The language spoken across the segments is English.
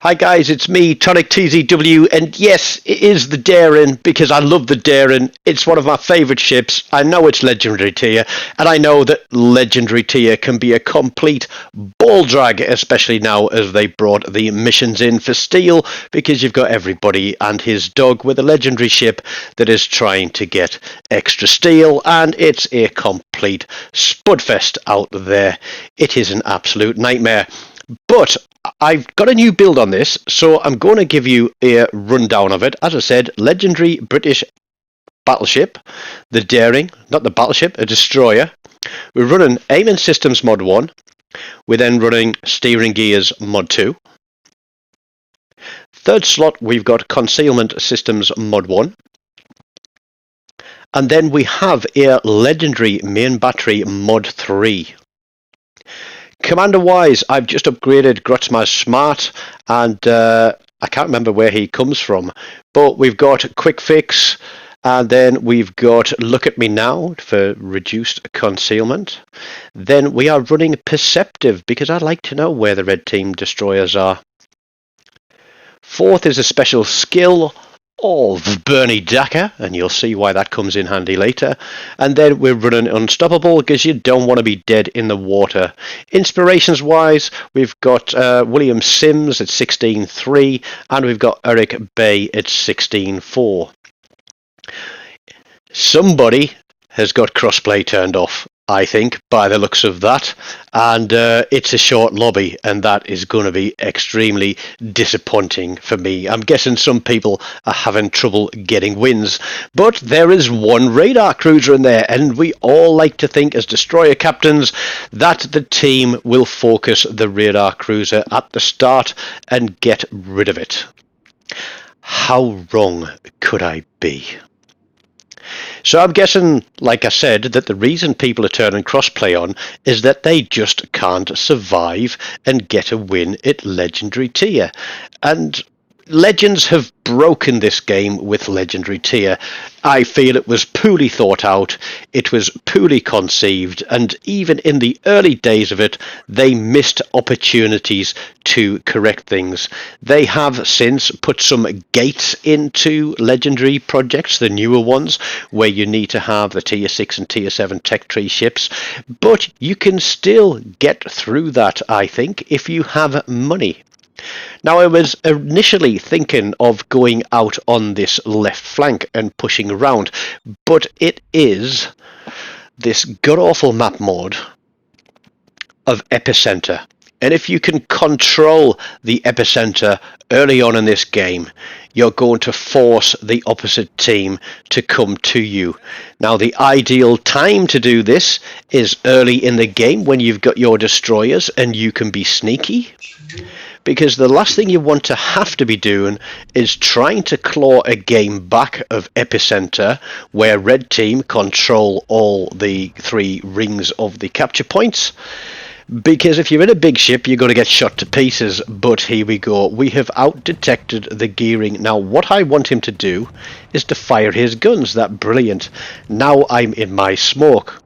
Hi guys, it's me, TONIK TZW, and yes, it is the Daring, because I love the Daring. It's one of my favourite ships. I know it's legendary tier, and I know that legendary tier can be a complete ball drag, especially now as they brought the missions in for steel, because you've got everybody and his dog with a legendary ship that is trying to get extra steel, and it's a complete spudfest out there. It is an absolute nightmare. But I've got a new build on this, so I'm going to give you a rundown of it. As I said, legendary British battleship, the Daring, not the battleship, a destroyer. We're running Aiming Systems Mod 1. We're then running Steering Gears Mod 2. Third slot, we've got Concealment Systems Mod 1. And then we have a legendary Main Battery Mod 3. Commander-wise, I've just upgraded Grotzma Smart, and I can't remember where he comes from, but we've got Quick Fix, and then we've got Look at Me Now for reduced concealment. Then we are running Perceptive, because I'd like to know where the red team destroyers are. Fourth is a special skill of Bernie Dacre, and you'll see why that comes in handy later. And then we're running Unstoppable, because you don't want to be dead in the water. Inspirations wise, we've got William Sims at 16.3, and we've got Eric Bay at 16.4. Somebody has got crossplay turned off, I think, by the looks of that, and it's a short lobby, and that is going to be extremely disappointing for me. I'm guessing some people are having trouble getting wins, but there is one radar cruiser in there, and we all like to think as destroyer captains that the team will focus the radar cruiser at the start and get rid of it. How wrong could I be? So I'm guessing, like I said, that the reason people are turning crossplay on is that they just can't survive and get a win at legendary tier. And Legends have broken this game with legendary tier. I feel it was poorly thought out, it was poorly conceived, and even in the early days of it, they missed opportunities to correct things. They have since put some gates into legendary projects, the newer ones, where you need to have the tier 6 and tier 7 tech tree ships, but you can still get through that, I think, if you have money. Now, I was initially thinking of going out on this left flank and pushing around, but it is this god-awful map mode of Epicenter. And if you can control the Epicenter early on in this game, you're going to force the opposite team to come to you. Now, the ideal time to do this is early in the game when you've got your destroyers and you can be sneaky. Because the last thing you want to have to be doing is trying to claw a game back of Epicenter where red team control all the 3 rings of the capture points. Because if you're in a big ship, you're going to get shot to pieces. But here we go. We have out-detected the gearing. Now, what I want him to do is to fire his guns. That's brilliant. Now I'm in my smoke.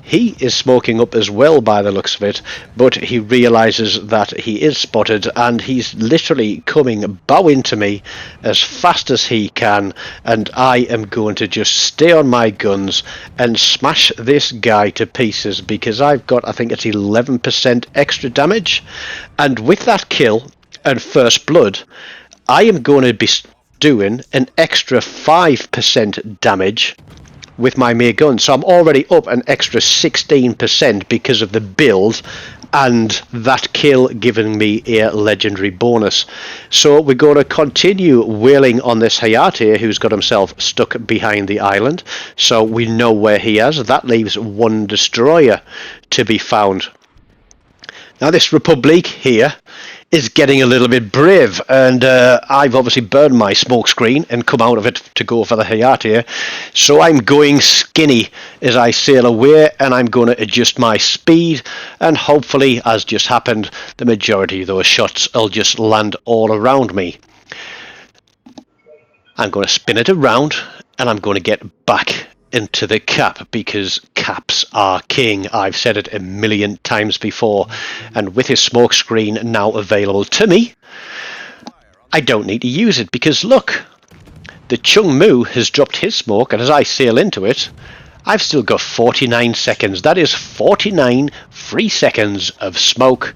He is smoking up as well by the looks of it, but he realizes that he is spotted and he's literally coming bow into me as fast as he can, and I am going to just stay on my guns and smash this guy to pieces because I've got, I think it's 11% extra damage, and with that kill and first blood, I am going to be doing an extra 5% damage with my mere gun, so I'm already up an extra 16% because of the build and that kill giving me a legendary bonus. So we're going to continue whaling on this Hayate who's got himself stuck behind the island, so we know where he is. That leaves one destroyer to be found. Now this Republic here is getting a little bit brave, and I've obviously burned my smoke screen and come out of it to go for the Hayate, so I'm going skinny as I sail away, and I'm going to adjust my speed, and hopefully, as just happened, the majority of those shots will just land all around me. I'm going to spin it around, and I'm going to get back into the cap because caps are king. I've said it a million times before, and with his smoke screen now available to me, I don't need to use it because look, the Chung Mu has dropped his smoke, and as I sail into it, I've still got 49 seconds. That is 49 free seconds of smoke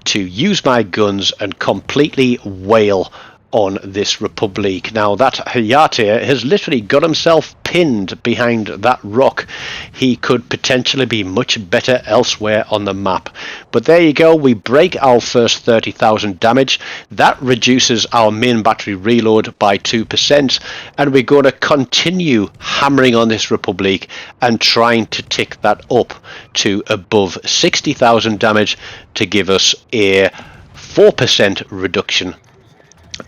to use my guns and completely wail on this Republic. Now that Hayate has literally got himself pinned behind that rock. He could potentially be much better elsewhere on the map. But there you go, we break our first 30,000 damage. That reduces our main battery reload by 2%, and we're going to continue hammering on this Republic and trying to tick that up to above 60,000 damage to give us a 4% reduction.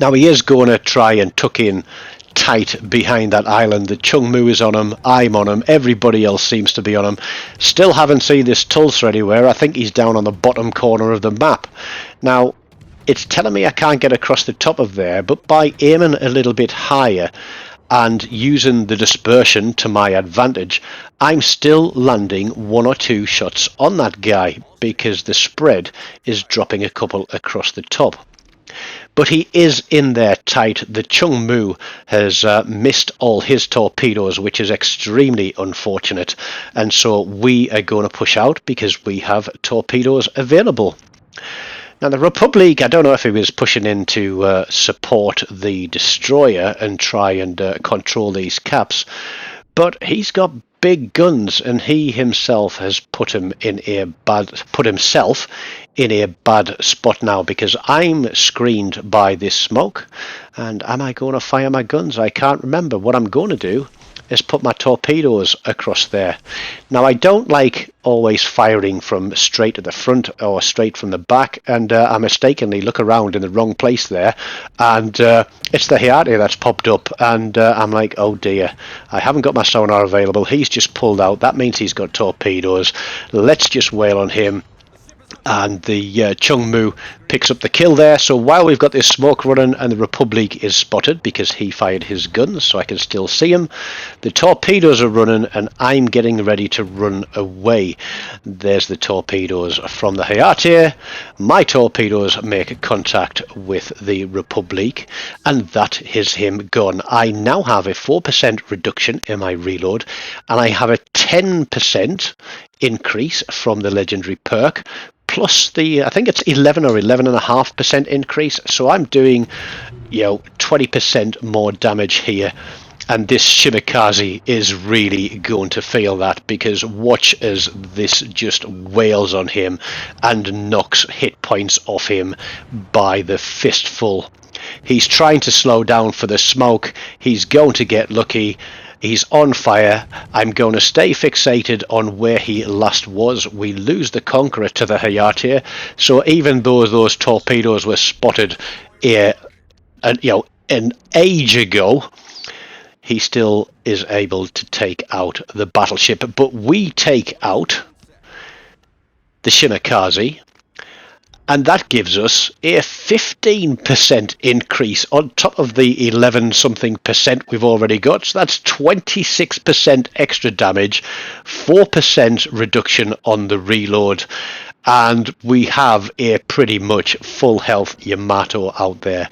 Now he is going to try and tuck in tight behind that island. The Chung Mu is on him, I'm on him, everybody else seems to be on him. Still haven't seen this Tulsa anywhere. I think he's down on the bottom corner of the map. Now it's telling me I can't get across the top of there, but by aiming a little bit higher and using the dispersion to my advantage, I'm still landing 1 or 2 shots on that guy because the spread is dropping a couple across the top. But he is in there tight. The Chung Mu has missed all his torpedoes, which is extremely unfortunate. And so we are going to push out because we have torpedoes available. Now the Republic, I don't know if he was pushing in to support the destroyer and try and control these caps, but he's got big guns, and he himself has put himself in a bad spot now because I'm screened by this smoke. And am I going to fire my guns? I can't remember. What I'm going to do is put my torpedoes across there. Now I don't like always firing from straight to the front or straight from the back, and I mistakenly look around in the wrong place there, and it's the Hayate that's popped up, and I'm like, oh dear, I haven't got my sonar available. He's just pulled out. That means he's got torpedoes. Let's just wail on him. And the Chung Mu picks up the kill there. So while we've got this smoke running and the Republic is spotted because he fired his guns, so I can still see him, the torpedoes are running and I'm getting ready to run away. There's the torpedoes from the Hayate. My torpedoes make contact with the Republic, and that is him gone. I now have a 4% reduction in my reload, and I have a 10% increase from the legendary perk, plus the, I think it's 11 or 11.5% increase. So I'm doing, 20% more damage here. And this Shimakaze is really going to feel that, because watch as this just wails on him and knocks hit points off him by the fistful. He's trying to slow down for the smoke. He's going to get lucky. He's on fire. I'm going to stay fixated on where he last was. We lose the Conqueror to the Hayate. So even though those torpedoes were spotted an age ago, he still is able to take out the battleship. But we take out the Shimakaze, and that gives us a 15% increase on top of the 11 something percent we've already got. So that's 26% extra damage, 4% reduction on the reload, and we have a pretty much full health Yamato out there.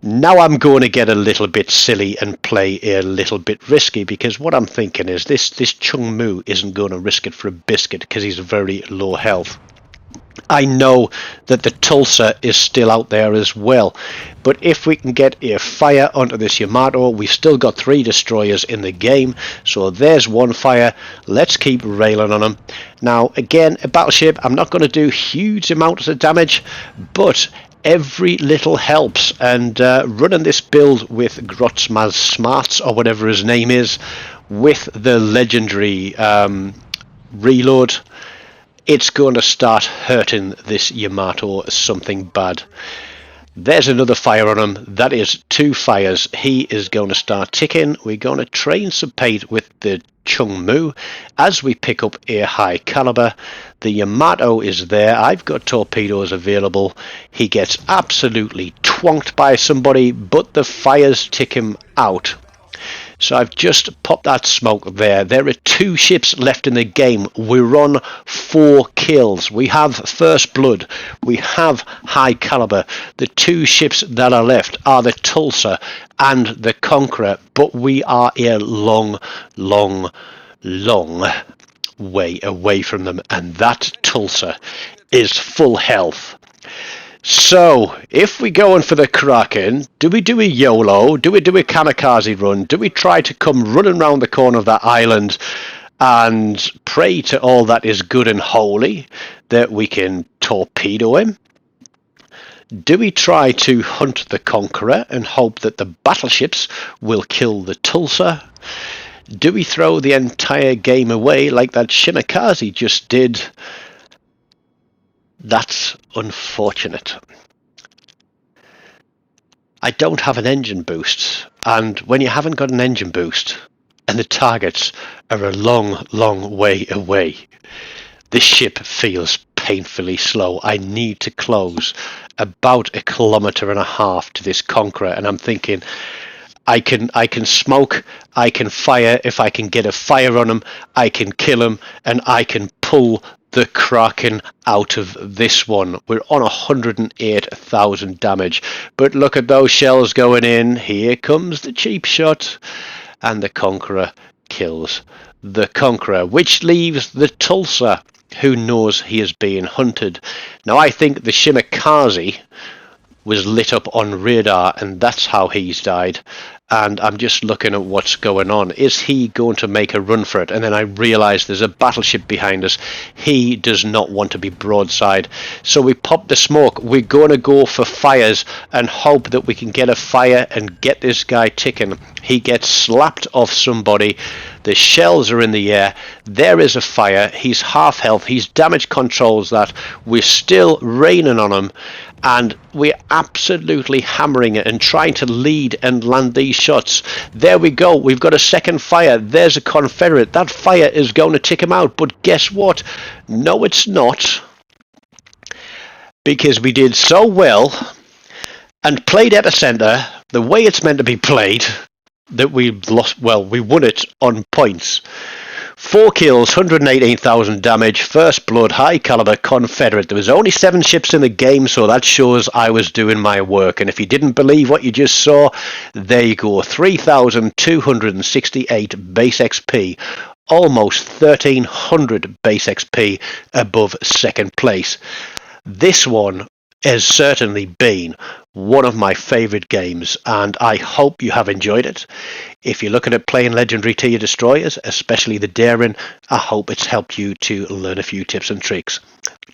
Now I'm going to get a little bit silly and play a little bit risky, because what I'm thinking is this Chung Mu isn't going to risk it for a biscuit because he's very low health. I know that the Tulsa is still out there as well, but if we can get a fire onto this Yamato, we've still got 3 destroyers in the game, so there's one fire. Let's keep railing on them. Now again, a battleship, I'm not going to do huge amounts of damage, but every little helps, and running this build with Grotzmaz Smarts, or whatever his name is, with the legendary reload, it's going to start hurting this Yamato something bad. There's another fire on him. That is 2 fires. He is going to start ticking. We're going to train suppate with the Chung Mu as we pick up a high caliber. The Yamato is there. I've got torpedoes available. He gets absolutely twonked by somebody, but the fires tick him out. So I've just popped that smoke there. There are 2 ships left in the game. We're on 4 kills. We have First Blood. We have High Caliber. The 2 ships that are left are the Tulsa and the Conqueror. But we are a long way away from them. And that Tulsa is full health. So, if we're going for the Kraken, do we do a YOLO? Do we do a kamikaze run? Do we try to come running round the corner of that island and pray to all that is good and holy that we can torpedo him? Do we try to hunt the Conqueror and hope that the battleships will kill the Tulsa? Do we throw the entire game away like that Shimakaze just did? That's unfortunate. I don't have an engine boost, and when you haven't got an engine boost and the targets are a long way away, this ship feels painfully slow. I need to close about 1.5 kilometers to this Conqueror, and I'm thinking I can smoke, I can fire. If I can get a fire on him, I can kill him, and I can pull the Kraken out of this one. We're on 108,000 damage, but look at those shells going in. Here comes the cheap shot, and the Conqueror kills the Conqueror, which leaves the Tulsa, who knows he is being hunted. Now I think the Shimakaze was lit up on radar, and that's how he's died. And I'm just looking at what's going on. Is he going to make a run for it? And then I realise there's a battleship behind us. He does not want to be broadside. So we pop the smoke. We're going to go for fires and hope that we can get a fire and get this guy ticking. He gets slapped off somebody. The shells are in the air. There is a fire. He's half health. He's damage controls that. We're still raining on him. And we're absolutely hammering it and trying to lead and land these shots. There we go. We've got a second fire. There's a Confederate. That fire is going to tick him out. But guess what? No, it's not. Because we did so well and played Epicenter the way it's meant to be played that we lost. Well, we won it on points. 4 kills, 118,000 damage, First Blood, High Caliber, Confederate. There was only 7 ships in the game, so that shows I was doing my work. And if you didn't believe what you just saw, there you go. 3,268 base XP. Almost 1,300 base XP above second place. This one has certainly been one of my favourite games, and I hope you have enjoyed it. If you're looking at playing Legendary Tier Destroyers, especially the Daring, I hope it's helped you to learn a few tips and tricks.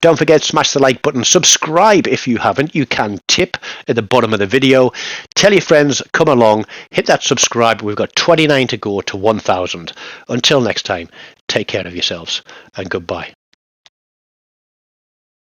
Don't forget, smash the like button, subscribe if you haven't. You can tip at the bottom of the video. Tell your friends, come along, hit that subscribe. We've got 29 to go to 1,000. Until next time, take care of yourselves, and goodbye.